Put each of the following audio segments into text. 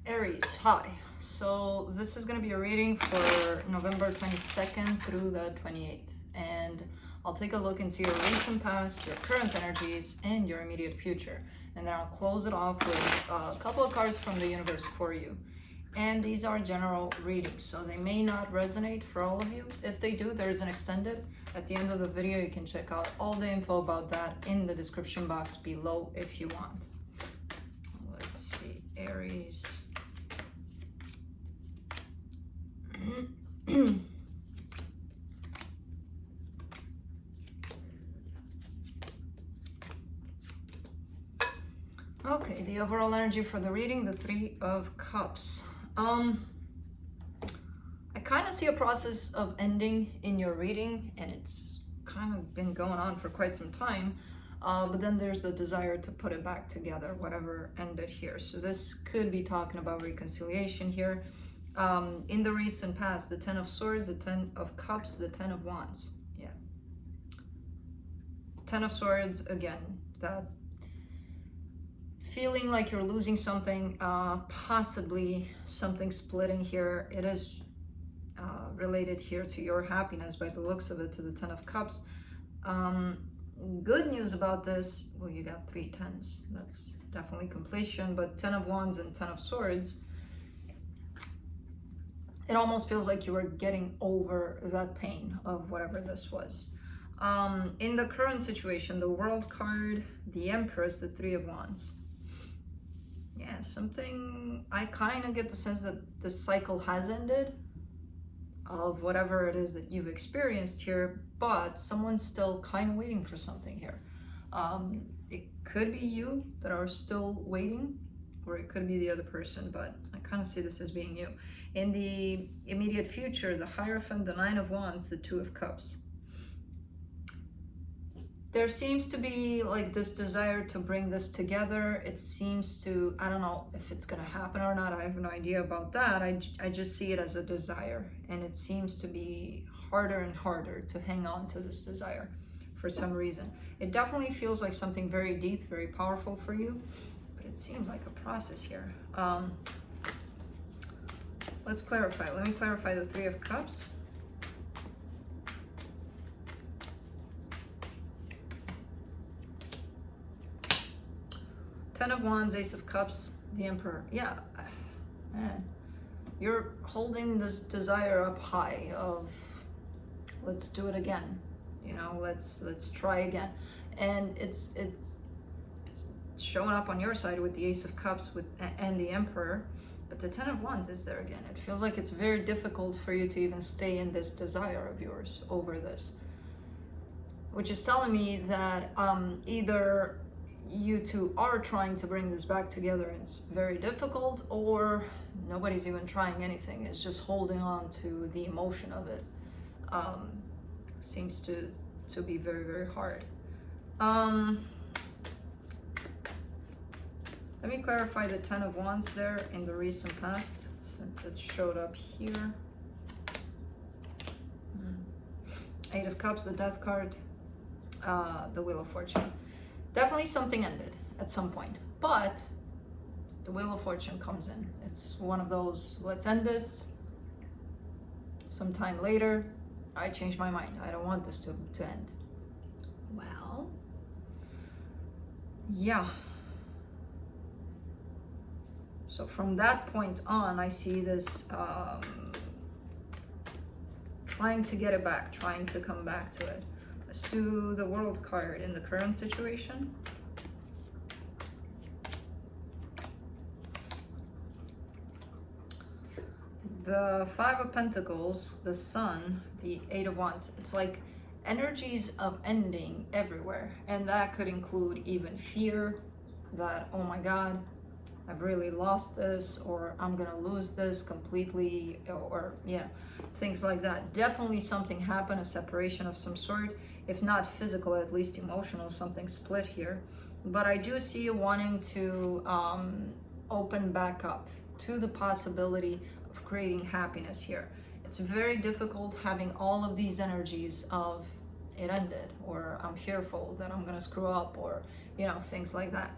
Aries, hi. So this is going to be a reading for November 22nd through the 28th. And I'll take a look into your recent past, your current energies, and your immediate future. And then I'll close it off with a couple of cards from the universe for you. And these are general readings, so they may not resonate for all of you. If they do, there's an extended. At the end of the video, you can check out all the info about that in the description box below if you want. Let's see, Aries. Okay, the overall energy for the reading, the Three of Cups. I kind of see a process of ending in your reading, and it's kind of been going on for quite some time. But then there's the desire to put it back together, whatever ended here. So this could be talking about reconciliation here. In the recent past, the Ten of Swords, the Ten of Cups, the Ten of Wands. Yeah. Ten of Swords, again, that feeling like you're losing something, possibly something splitting here. It is related here to your happiness by the looks of it, to the Ten of Cups. Good news about this, well, you got 3 tens. That's definitely completion, but Ten of Wands and Ten of Swords, it almost feels like you were getting over that pain of whatever this was. In the current situation, the World card, the Empress, the Three of Wands. Yeah, something, I kind of get the sense that this cycle has ended of whatever it is that you've experienced here, but someone's still kind of waiting for something here. It could be you that are still waiting, or it could be the other person, but I kind of see this as being you. In the immediate future, the Hierophant, the Nine of Wands, the Two of Cups. There seems to be like this desire to bring this together. It seems to, I don't know if it's going to happen or not. I have no idea about that. I just see it as a desire, and it seems to be harder and harder to hang on to this desire for some reason. It definitely feels like something very deep, very powerful for you, but it seems like a process here. Let's clarify. Let me clarify the Three of Cups. Ten of Wands, Ace of Cups, the Emperor. Yeah, man, you're holding this desire up high of, let's do it again. You know, let's try again. And it's showing up on your side with the Ace of Cups and the Emperor, but the Ten of Wands is there again. It feels like it's very difficult for you to even stay in this desire of yours over this, which is telling me that either you two are trying to bring this back together and it's very difficult, or nobody's even trying anything. It's just holding on to the emotion of it. Seems to be very, very hard. Let me clarify the Ten of Wands there in the recent past, since it showed up here. Eight of Cups, the Death card, the Wheel of Fortune. Definitely something ended at some point, but the Wheel of Fortune comes in. It's one of those, let's end this. Sometime later, I change my mind. I don't want this to end. Well, yeah. So from that point on, I see this trying to get it back, trying to come back to it. Let's do the World card in the current situation. The Five of Pentacles, the Sun, the Eight of Wands. It's like energies of ending everywhere. And that could include even fear that, oh my God, I've really lost this, or I'm gonna lose this completely, or yeah, things like that. Definitely something happened, a separation of some sort, if not physical, at least emotional, something split here. But I do see you wanting to open back up to the possibility of creating happiness here. It's very difficult having all of these energies of it ended, or I'm fearful that I'm gonna screw up, or you know, things like that.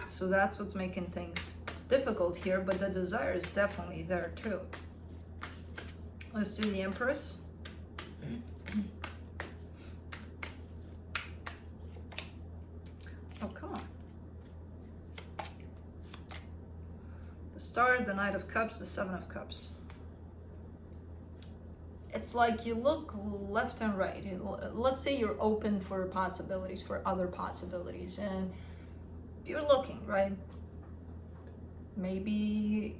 So that's what's making things difficult here, but the desire is definitely there too. Let's do the Empress. Oh, come on. The Star, the Knight of Cups, the Seven of Cups. It's like you look left and right. Let's say you're open for possibilities, for other possibilities, and you're looking, right? Maybe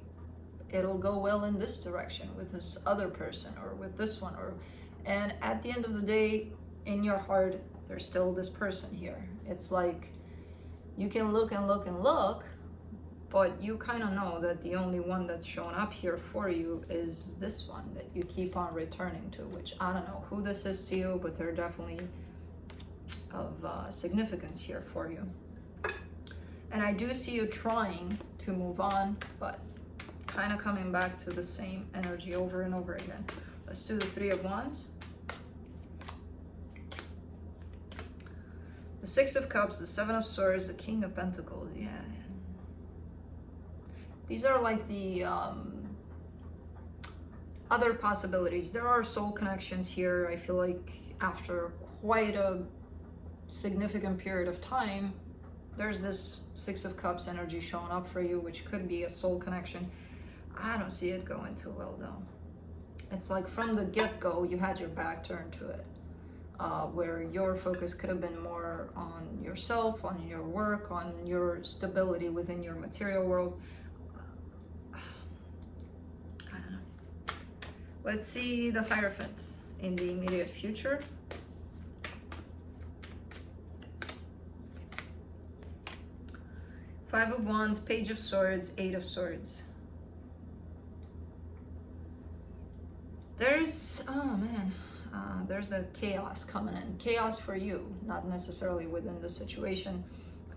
it'll go well in this direction with this other person or with this one, and at the end of the day, in your heart, there's still this person here. It's like you can look and look and look, but you kind of know that the only one that's shown up here for you is this one that you keep on returning to, which I don't know who this is to you, but they're definitely of significance here for you. And I do see you trying to move on, but kind of coming back to the same energy over and over again. Let's do the Three of Wands. The Six of Cups, the Seven of Swords, the King of Pentacles. Yeah. These are like the other possibilities. There are soul connections here. I feel like after quite a significant period of time, there's this Six of Cups energy showing up for you, which could be a soul connection. I don't see it going too well though. It's like from the get-go, you had your back turned to it, where your focus could have been more on yourself, on your work, on your stability within your material world. Let's see the Hierophant in the immediate future. Five of Wands, Page of Swords, Eight of Swords. There's, oh man, there's a chaos coming in. Chaos for you, not necessarily within the situation.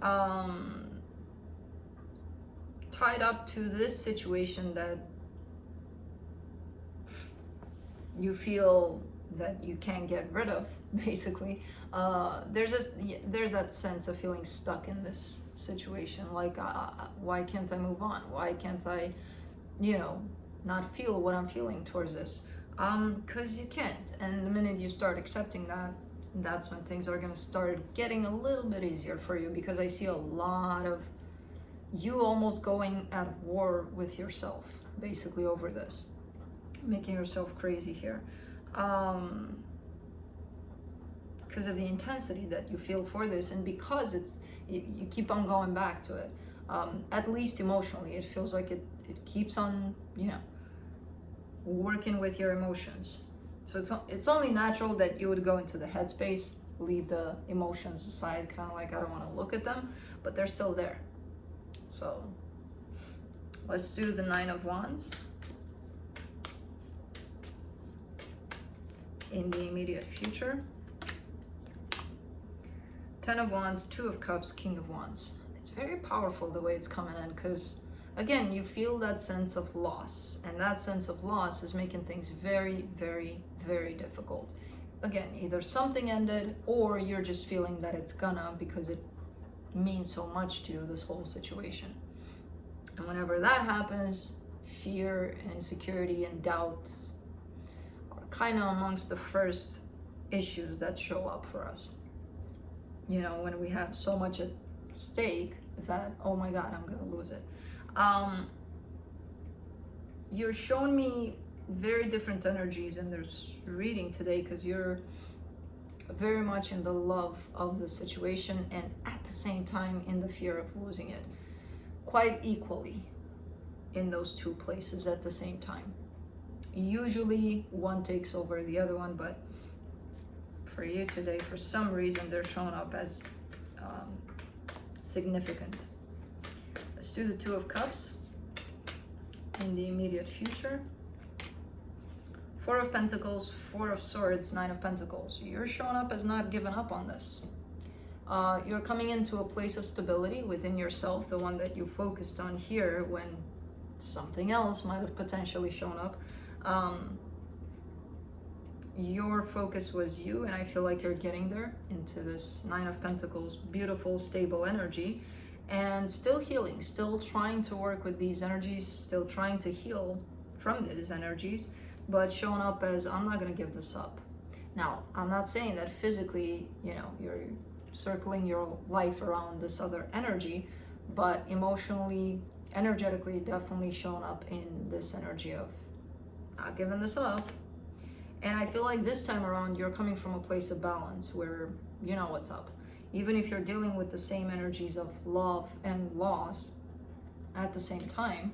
Tied up to this situation that you feel that you can't get rid of, basically. There's that sense of feeling stuck in this situation. Like, why can't I move on? Why can't I, not feel what I'm feeling towards this? Because you can't. And the minute you start accepting that, that's when things are gonna start getting a little bit easier for you, because I see a lot of you almost going at war with yourself, basically, over this. Making yourself crazy here. Because of the intensity that you feel for this, and because you keep on going back to it. At least emotionally, it feels like it keeps on, working with your emotions. So it's only natural that you would go into the headspace, leave the emotions aside, kind of like, I don't want to look at them, but they're still there. So let's do the Nine of Wands in the immediate future. Ten of Wands, Two of Cups, King of Wands. It's very powerful the way it's coming in, because again, you feel that sense of loss, and that sense of loss is making things very, very, very difficult. Again, either something ended, or you're just feeling that it's gonna, because it means so much to you, this whole situation. And whenever that happens, fear and insecurity and doubt are kind of amongst the first issues that show up for us. When we have so much at stake, that, oh my God, I'm gonna lose it. You're showing me very different energies in this reading today, because you're very much in the love of the situation, and at the same time in the fear of losing it, quite equally in those two places at the same time. Usually one takes over the other one, but for you today, for some reason, they're showing up as significant. Let's do the Two of Cups in the immediate future. Four of Pentacles, Four of Swords, Nine of Pentacles. You're showing up as not giving up on this. You're coming into a place of stability within yourself, the one that you focused on here when something else might have potentially shown up. Your focus was you, and I feel like you're getting there into this Nine of Pentacles, beautiful, stable energy. and still healing, still trying to work with these energies, still trying to heal from these energies, but showing up as, I'm not going to give this up. Now, I'm not saying that physically, you know, you're circling your life around this other energy, but emotionally, energetically, definitely shown up in this energy of not giving this up. And I feel like this time around, you're coming from a place of balance where you know what's up. Even if you're dealing with the same energies of love and loss at the same time,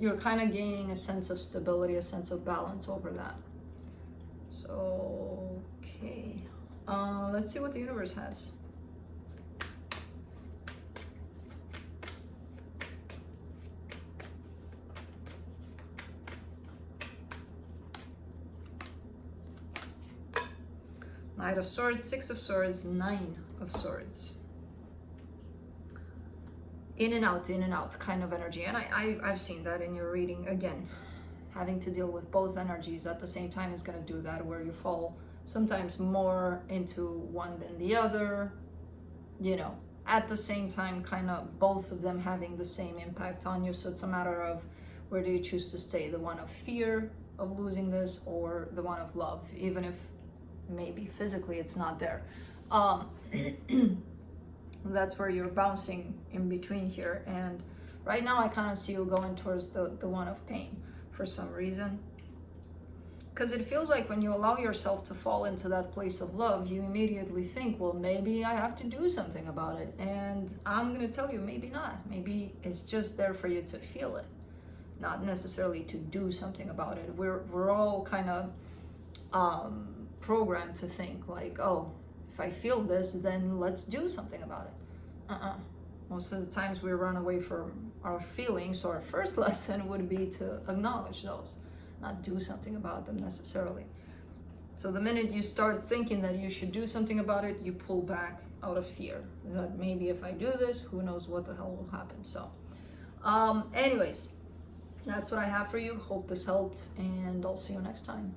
you're kind of gaining a sense of stability, a sense of balance over that. So, okay. Let's see what the universe has. Knight of Swords, Six of Swords, Nine of Swords. In and out kind of energy. And I've seen that in your reading. Again, having to deal with both energies at the same time is going to do that, where you fall sometimes more into one than the other, you know, at the same time, kind of both of them having the same impact on you. So it's a matter of where do you choose to stay, the one of fear of losing this or the one of love, even if maybe physically it's not there. That's where you're bouncing in between here. And right now I kind of see you going towards the one of pain for some reason, because it feels like when you allow yourself to fall into that place of love, you immediately think, well, maybe I have to do something about it. And I'm going to tell you, maybe not. Maybe it's just there for you to feel it, not necessarily to do something about it. We're all kind of programmed to think like, oh, if I feel this, then let's do something about it. Most of the times we run away from our feelings, so our first lesson would be to acknowledge those, not do something about them necessarily. So the minute you start thinking that you should do something about it, you pull back out of fear that maybe if I do this, who knows what the hell will happen. So anyways, that's what I have for you. Hope this helped, and I'll see you next time.